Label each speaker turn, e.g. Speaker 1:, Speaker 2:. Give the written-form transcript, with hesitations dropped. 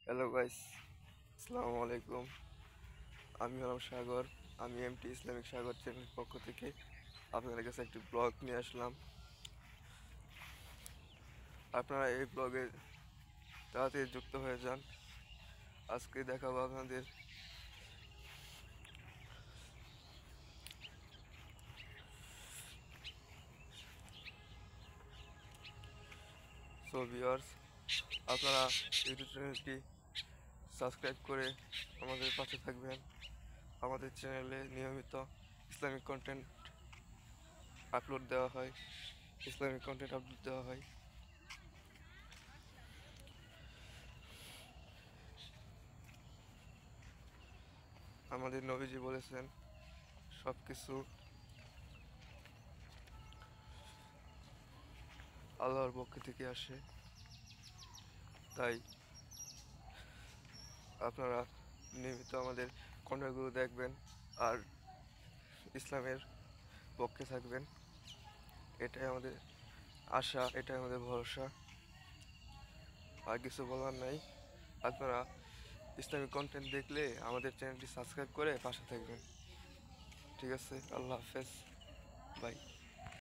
Speaker 1: Hello guys, আসসালামু আলাইকুম। আমি হলাম সাগর। আমি এমটি ইসলামিক সাগর চ্যানেলের পক্ষ থেকে আপনাদের কাছে একটি ব্লগ নিয়ে আসলাম। আপনারা এই ব্লগে তাড়াতাড়ি যুক্ত হয়ে যান। আজকে দেখাবো আপনাদের ভিউয়ার্স, আপনারা ইউটিউব চ্যানেলটি সাবস্ক্রাইব করে আমাদের পাশে থাকবেন। আমাদের চ্যানেলে নিয়মিত ইসলামিক কন্টেন্ট আপলোড দেওয়া হয়। আমাদের নবীজি বলেছেন, সব কিছু আল্লাহর পক্ষ থেকে আসে। তাই আপনারা নিয়মিত আমাদের কন্টেন্টগুলো দেখবেন আর ইসলামের পক্ষে থাকবেন। এটাই আমাদের আশা, এটাই আমাদের ভরসা। আর কিছু বলার নাই। আপনারা ইসলামিক কন্টেন্ট দেখলে আমাদের চ্যানেলটি সাবস্ক্রাইব করে পাশে থাকবেন। ঠিক আছে, আল্লাহ হাফেজ, বাই।